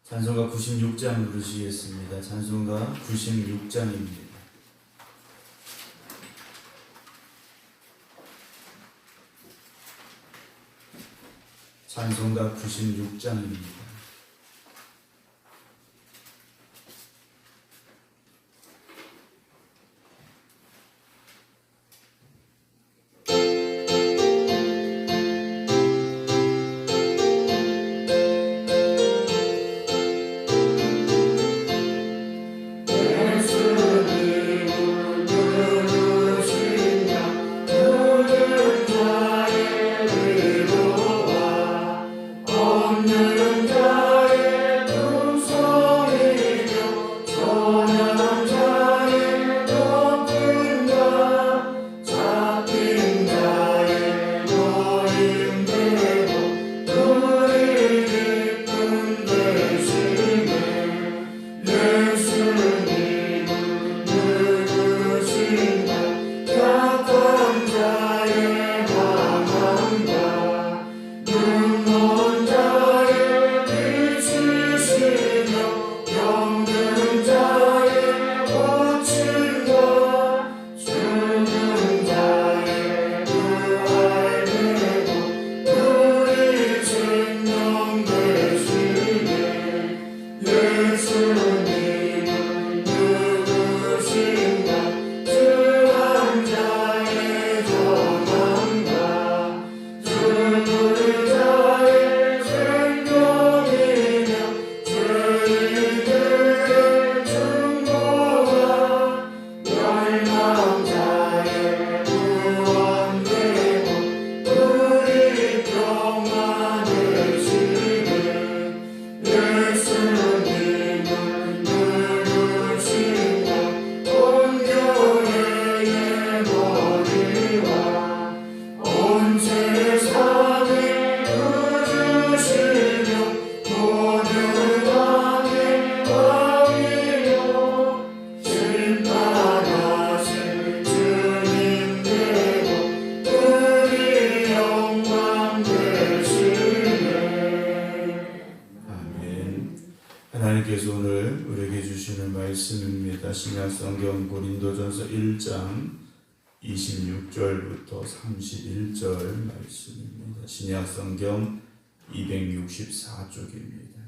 찬송가 96장 부르시겠습니다. 찬송가 96장입니다. 찬송가 96장입니다. 하나님께서 오늘 우리에게 주시는 말씀입니다. 신약성경 고린도전서 1장 26절부터 31절 말씀입니다. 신약성경 264쪽입니다.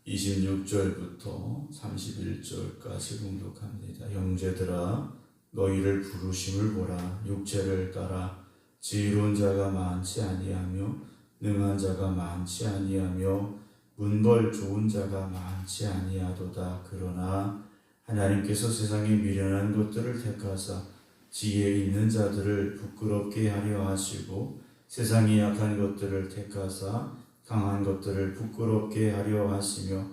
26절부터 31절까지 봉독합니다. 형제들아 너희를 부르심을 보라. 육체를 따라 지혜로운 자가 많지 아니하며 능한 자가 많지 아니하며 문벌 좋은 자가 많지 아니하도다. 그러나 하나님께서 세상에 미련한 것들을 택하사 지혜 있는 자들을 부끄럽게 하려 하시고 세상에 약한 것들을 택하사 강한 것들을 부끄럽게 하려 하시며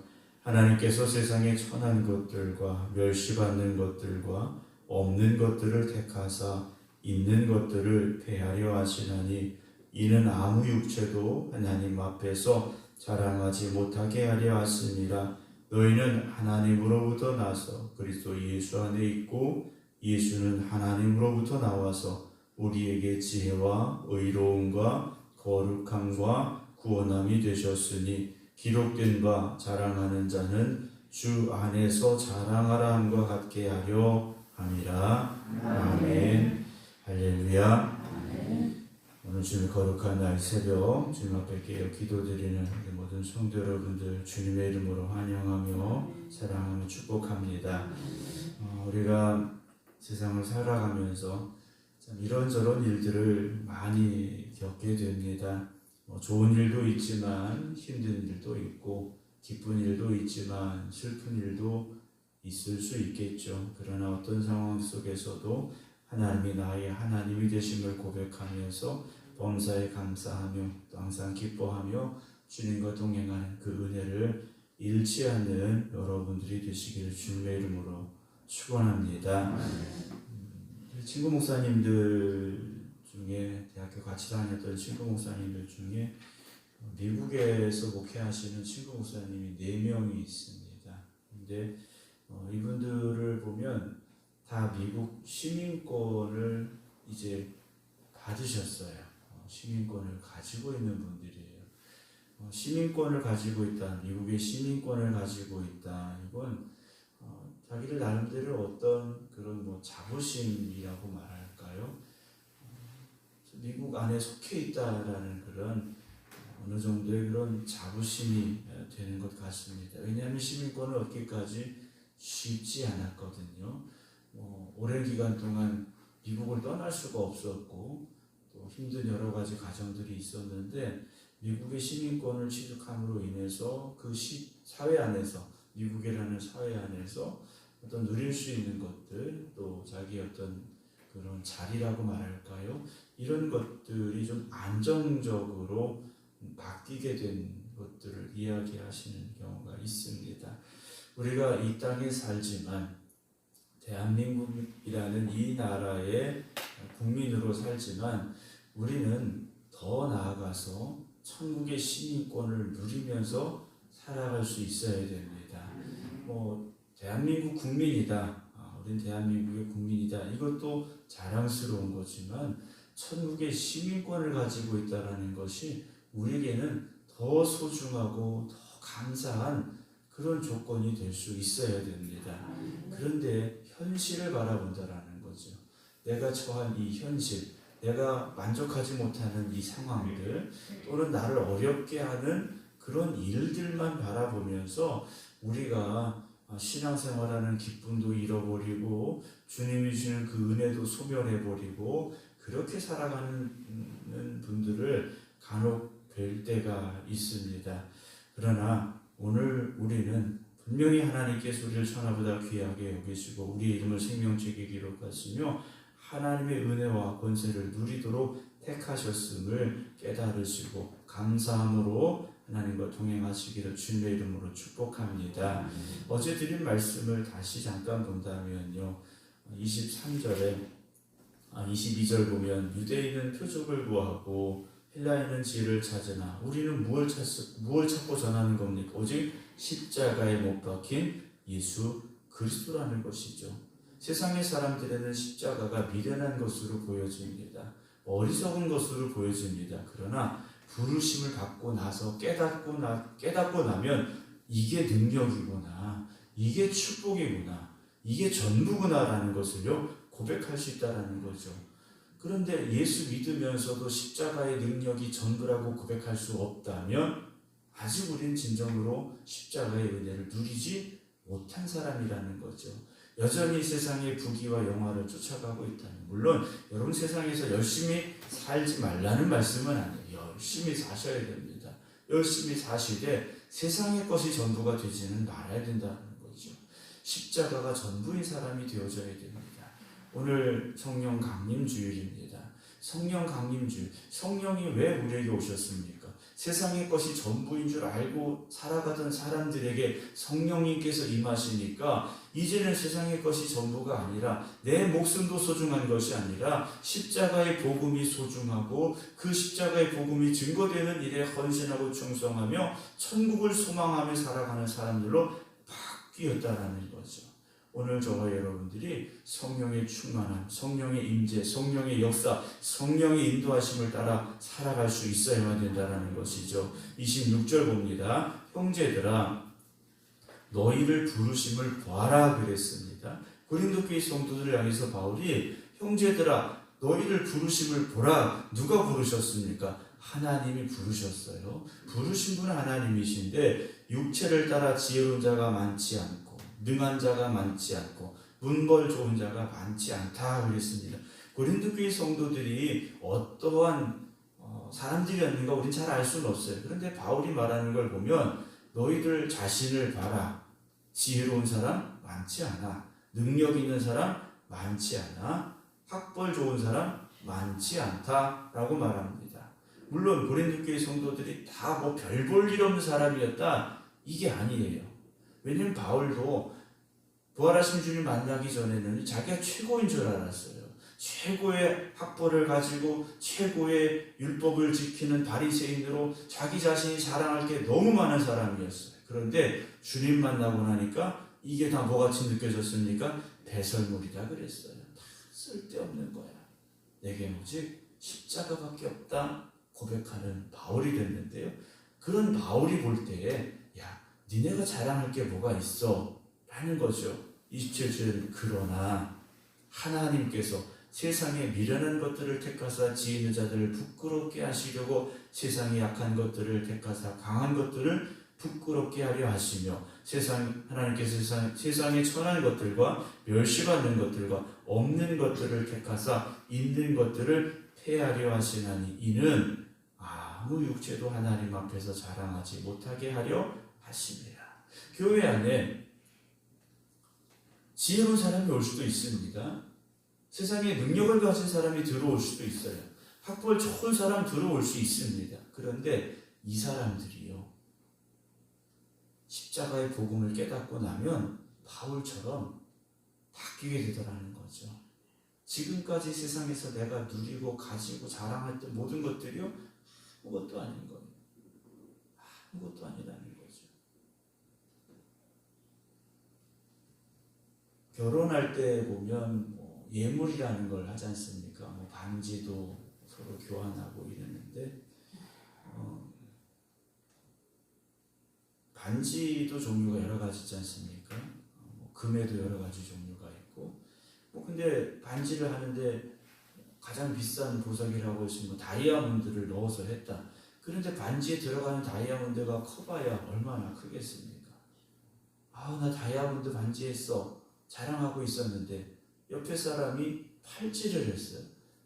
하나님께서 세상에 천한 것들과 멸시받는 것들과 없는 것들을 택하사 있는 것들을 패하려 하시나니 이는 아무 육체도 하나님 앞에서 자랑하지 못하게 하려 하심이라. 너희는 하나님으로부터 나서 그리스도 예수 안에 있고 예수는 하나님으로부터 나와서 우리에게 지혜와 의로움과 거룩함과 구원함이 되셨으니 기록된 바 자랑하는 자는 주 안에서 자랑하라 함과 같게 하려 함이라. 아멘. 할렐루야. 오늘 주님 거룩한 날 새벽 주님 앞에 깨어 기도드리는 모든 성도 여러분들 주님의 이름으로 환영하며 사랑하며 축복합니다. 우리가 세상을 살아가면서 참 이런저런 일들을 많이 겪게 됩니다. 좋은 일도 있지만 힘든 일도 있고 기쁜 일도 있지만 슬픈 일도 있을 수 있겠죠. 그러나 어떤 상황 속에서도 하나님이 나의 하나님이 되심을 고백하면서 범사에 감사하며 또 항상 기뻐하며 주님과 동행하는 그 은혜를 잃지 않는 여러분들이 되시기를 주님의 이름으로 축원합니다. 친구 목사님들 중에 대학교 같이 다녔던 친구 목사님들 중에 미국에서 목회하시는 친구 목사님이 4명이 있습니다. 근데 이분들을 보면 다 미국 시민권을 이제 받으셨어요. 시민권을 가지고 있는 분들이에요. 시민권을 가지고 있다, 미국의 시민권을 가지고 있다. 이건 자기들 나름대로 어떤 그런 자부심이라고 말할까요? 미국 안에 속해 있다라는 그런 어느 정도의 그런 자부심이 되는 것 같습니다. 왜냐하면 시민권을 얻기까지 쉽지 않았거든요. 오랜 기간 동안 미국을 떠날 수가 없었고 또 힘든 여러 가지 과정들이 있었는데 미국의 시민권을 취득함으로 인해서 그 사회 안에서 미국이라는 사회 안에서 어떤 누릴 수 있는 것들 또 자기 어떤 그런 자리라고 말할까요? 이런 것들이 좀 안정적으로 바뀌게 된 것들을 이야기하시는 경우가 있습니다. 우리가 이 땅에 살지만 대한민국이라는 이 나라의 국민으로 살지만 우리는 더 나아가서 천국의 시민권을 누리면서 살아갈 수 있어야 됩니다. 대한민국 국민이다. 우린 대한민국의 국민이다. 이것도 자랑스러운 거지만 천국의 시민권을 가지고 있다는 것이 우리에게는 더 소중하고 더 감사한 그런 조건이 될 수 있어야 됩니다. 그런데 현실을 바라본다라는 거죠. 내가 처한 이 현실, 내가 만족하지 못하는 이 상황들 또는 나를 어렵게 하는 그런 일들만 바라보면서 우리가 신앙생활하는 기쁨도 잃어버리고 주님이 주시는 그 은혜도 소멸해버리고 그렇게 살아가는 분들을 간혹 뵐 때가 있습니다. 그러나 오늘 우리는 분명히 하나님께서 우리를 천하보다 귀하게 여기시고 우리의 이름을 생명책에 기록하시며 하나님의 은혜와 권세를 누리도록 택하셨음을 깨달으시고 감사함으로 하나님과 동행하시기를 주님의 이름으로 축복합니다. 어제 드린 말씀을 다시 잠깐 본다면요. 22절 보면 유대인은 표적을 구하고 헬라인은 지혜를 찾으나 우리는 무엇을 찾고 전하는 겁니까? 오직 십자가에 못 박힌 예수 그리스도라는 것이죠. 세상의 사람들에는 십자가가 미련한 것으로 보여집니다. 어리석은 것으로 보여집니다. 그러나 부르심을 받고 나서 깨닫고 나면 이게 능력이구나, 이게 축복이구나, 이게 전부구나라는 것을요 고백할 수 있다라는 거죠. 그런데 예수 믿으면서도 십자가의 능력이 전부라고 고백할 수 없다면 아직 우리는 진정으로 십자가의 은혜를 누리지 못한 사람이라는 거죠. 여전히 세상의 부귀와 영화를 쫓아가고 있다면, 물론 여러분 세상에서 열심히 살지 말라는 말씀은 아니에요. 열심히 사셔야 됩니다. 열심히 사시되 세상의 것이 전부가 되지는 말아야 된다는 거죠. 십자가가 전부인 사람이 되어져야 됩니다. 오늘 성령 강림 주일입니다. 성령 강림 주일. 성령이 왜 우리에게 오셨습니까? 세상의 것이 전부인 줄 알고 살아가던 사람들에게 성령님께서 임하시니까 이제는 세상의 것이 전부가 아니라 내 목숨도 소중한 것이 아니라 십자가의 복음이 소중하고 그 십자가의 복음이 증거되는 일에 헌신하고 충성하며 천국을 소망하며 살아가는 사람들로 바뀌었다라는 거죠. 오늘 저와 여러분들이 성령의 충만함, 성령의 임재, 성령의 역사, 성령의 인도하심을 따라 살아갈 수 있어야만 된다는 것이죠. 26절 봅니다. 형제들아 너희를 부르심을 보아라 그랬습니다. 고린도 교회 성도들을 향해서 바울이 형제들아 너희를 부르심을 보라. 누가 부르셨습니까? 하나님이 부르셨어요. 부르신 분은 하나님이신데 육체를 따라 지혜로운 자가 많지 않고 능한 자가 많지 않고 문벌 좋은 자가 많지 않다 그랬습니다. 고린도 교회 성도들이 어떠한 사람들이었는가 우리는 잘 알 수는 없어요. 그런데 바울이 말하는 걸 보면 너희들 자신을 봐라. 지혜로운 사람 많지 않아. 능력 있는 사람 많지 않아. 학벌 좋은 사람 많지 않다라고 말합니다. 물론 고린도 교회 성도들이 다 별 볼 일 없는 사람이었다 이게 아니에요. 왜냐면 바울도 부활하신 주님 만나기 전에는 자기가 최고인 줄 알았어요. 최고의 학벌을 가지고 최고의 율법을 지키는 바리새인으로 자기 자신이 자랑할 게 너무 많은 사람이었어요. 그런데 주님 만나고 나니까 이게 다 뭐같이 느껴졌습니까? 배설물이다 그랬어요. 다 쓸데없는 거야. 내겐 오직 십자가밖에 없다 고백하는 바울이 됐는데요. 그런 바울이 볼 때에 야, 니네가 자랑할 게 뭐가 있어? 라는 거죠. 27절은 그러나 하나님께서 세상에 미련한 것들을 택하사 지혜 있는 자들을 부끄럽게 하시려고 세상에 약한 것들을 택하사 강한 것들을 부끄럽게 하려 하시며 하나님께서 세상에 천한 것들과 멸시받는 것들과 없는 것들을 택하사 있는 것들을 폐하려 하시나니 이는 아무 육체도 하나님 앞에서 자랑하지 못하게 하려 하심이라. 교회 안에 지혜로운 사람이 올 수도 있습니다. 세상에 능력을 가진 사람이 들어올 수도 있어요. 학벌 좋은 사람 들어올 수 있습니다. 그런데 이 사람들이요, 십자가의 복음을 깨닫고 나면 바울처럼 바뀌게 되더라는 거죠. 지금까지 세상에서 내가 누리고 가지고 자랑했던 모든 것들이요, 아무것도 아닌 거예요. 아무것도 아니라는 거죠. 결혼할 때 보면 예물이라는 걸 하지 않습니까? 반지도 서로 교환하고 이러는데 반지도 종류가 여러 가지지 않습니까? 금에도 여러 가지 종류가 있고 근데 반지를 하는데 가장 비싼 보석이라고 하시면 다이아몬드를 넣어서 했다. 그런데 반지에 들어가는 다이아몬드가 커봐야 얼마나 크겠습니까? 나 다이아몬드 반지 했어. 자랑하고 있었는데 옆에 사람이 팔찌를 했어요.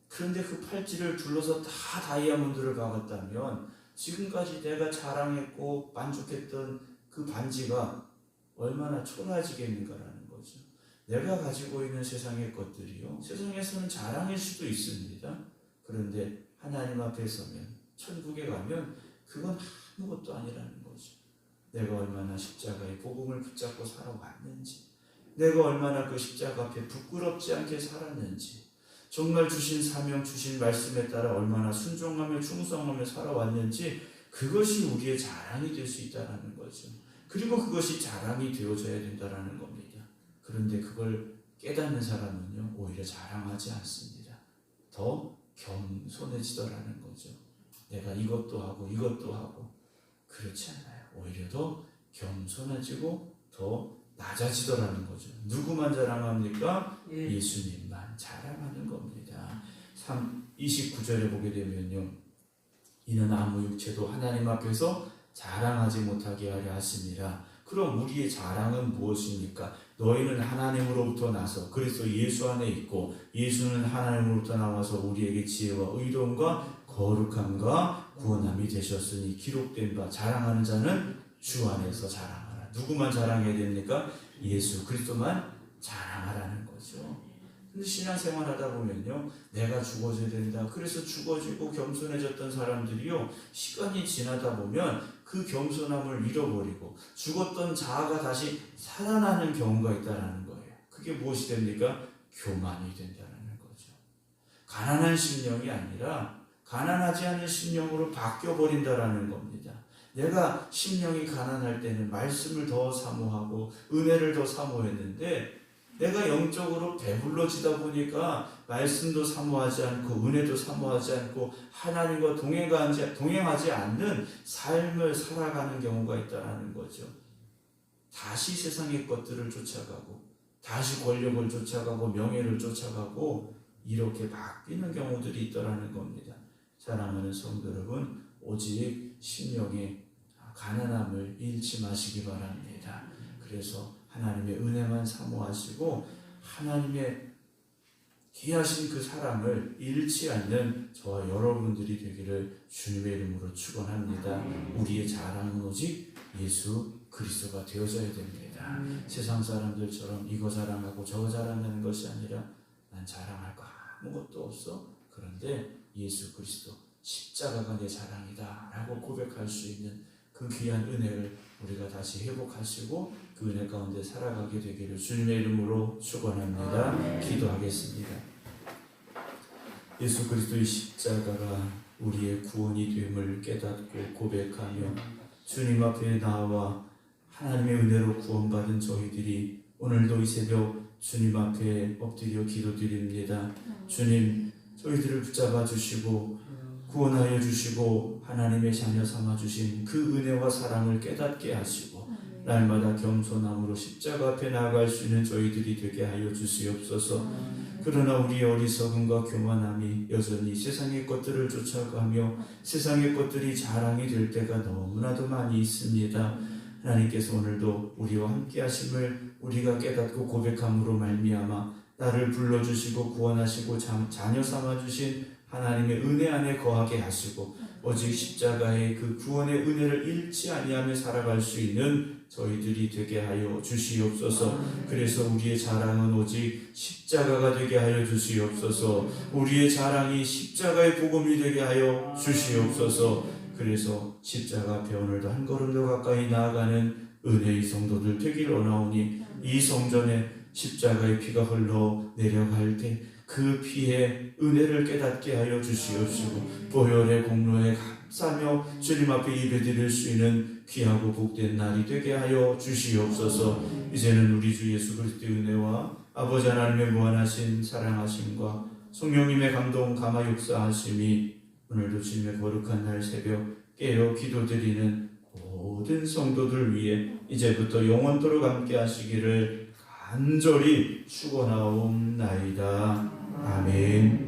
그런데 그 팔찌를 둘러서 다 다이아몬드를 박았다면 지금까지 내가 자랑했고 만족했던 그 반지가 얼마나 초라해지겠는가라는 거죠. 내가 가지고 있는 세상의 것들이요, 세상에서는 자랑일 수도 있습니다. 그런데 하나님 앞에 서면, 천국에 가면 그건 아무것도 아니라는 거죠. 내가 얼마나 십자가의 복음을 붙잡고 살아왔는지, 내가 얼마나 그 십자가 앞에 부끄럽지 않게 살았는지, 정말 주신 사명, 주신 말씀에 따라 얼마나 순종하며 충성하며 살아왔는지, 그것이 우리의 자랑이 될 수 있다는 거죠. 그리고 그것이 자랑이 되어져야 된다는 겁니다. 그런데 그걸 깨닫는 사람은요, 오히려 자랑하지 않습니다. 더 겸손해지더라는 거죠. 내가 이것도 하고 이것도 하고. 그렇지 않아요. 오히려 더 겸손해지고 더 낮아지더라는 거죠. 누구만 자랑합니까? 예수님만 자랑하는 겁니다. 29절에 보게 되면요, 이는 아무 육체도 하나님 앞에서 자랑하지 못하게 하려 하심이라. 그럼 우리의 자랑은 무엇입니까? 너희는 하나님으로부터 나서 그리스도 예수 안에 있고 예수는 하나님으로부터 나와서 우리에게 지혜와 의로움과 거룩함과 구원함이 되셨으니 기록된 바 자랑하는 자는 주 안에서 자랑하라. 누구만 자랑해야 됩니까? 예수 그리스도만 자랑하라는 거죠. 근데 신앙생활 하다 보면요, 내가 죽어져야 된다. 그래서 죽어지고 겸손해졌던 사람들이요, 시간이 지나다 보면 그 겸손함을 잃어버리고 죽었던 자아가 다시 살아나는 경우가 있다는 거예요. 그게 무엇이 됩니까? 교만이 된다는 거죠. 가난한 심령이 아니라 가난하지 않은 심령으로 바뀌어버린다는 겁니다. 내가 심령이 가난할 때는 말씀을 더 사모하고 은혜를 더 사모했는데, 내가 영적으로 배불러지다 보니까 말씀도 사모하지 않고 은혜도 사모하지 않고 하나님과 동행하지 않는 삶을 살아가는 경우가 있다는 거죠. 다시 세상의 것들을 쫓아가고 다시 권력을 쫓아가고 명예를 쫓아가고 이렇게 바뀌는 경우들이 있다는 겁니다. 사랑하는 성도 여러분, 오직 심령의 가난함을 잃지 마시기 바랍니다. 그래서 하나님의 은혜만 사모하시고 하나님의 귀하신 그 사랑을 잃지 않는 저와 여러분들이 되기를 주님의 이름으로 축원합니다. 우리의 자랑은 오직 예수 그리스도가 되어져야 됩니다. 세상 사람들처럼 이거 자랑하고 저거 자랑하는 것이 아니라 난 자랑할 거 아무것도 없어. 그런데 예수 그리스도 십자가가 내 자랑이다 라고 고백할 수 있는 그 귀한 은혜를 우리가 다시 회복하시고 그 은혜 가운데 살아가게 되기를 주님의 이름으로 축원합니다. 기도하겠습니다. 예수 그리스도의 십자가가 우리의 구원이 됨을 깨닫고 고백하며 주님 앞에 나와 하나님의 은혜로 구원받은 저희들이 오늘도 이 새벽 주님 앞에 엎드려 기도드립니다. 주님, 저희들을 붙잡아 주시고 구원하여 주시고 하나님의 자녀 삼아주신 그 은혜와 사랑을 깨닫게 하시고 날마다 겸손함으로 십자가 앞에 나아갈 수 있는 저희들이 되게 하여 주시옵소서. 그러나 우리의 어리석음과 교만함이 여전히 세상의 것들을 쫓아가며 세상의 것들이 자랑이 될 때가 너무나도 많이 있습니다. 하나님께서 오늘도 우리와 함께 하심을 우리가 깨닫고 고백함으로 말미암아 나를 불러주시고 구원하시고 자녀 삼아주신 하나님의 은혜 안에 거하게 하시고 오직 십자가의 그 구원의 은혜를 잃지 아니하며 살아갈 수 있는 저희들이 되게 하여 주시옵소서. 그래서 우리의 자랑은 오직 십자가가 되게 하여 주시옵소서. 우리의 자랑이 십자가의 복음이 되게 하여 주시옵소서. 그래서 십자가 앞에 오늘도 한 걸음 더 가까이 나아가는 은혜의 성도들 되기를 원하오니 이 성전에 십자가의 피가 흘러 내려갈 때 그 피의 은혜를 깨닫게 하여 주시옵시고 보혈의 공로에 감사하며 주님 앞에 예배드릴 수 있는 귀하고 복된 날이 되게 하여 주시옵소서. 이제는 우리 주 예수 그리스도의 은혜와 아버지 하나님의 무한하신 사랑하심과 성령님의 감동 감화 역사하심이 오늘도 주님의 거룩한 날 새벽 깨어 기도드리는 모든 성도들 위해 이제부터 영원토록 함께 하시기를 간절히 축원하옵나이다. 아멘.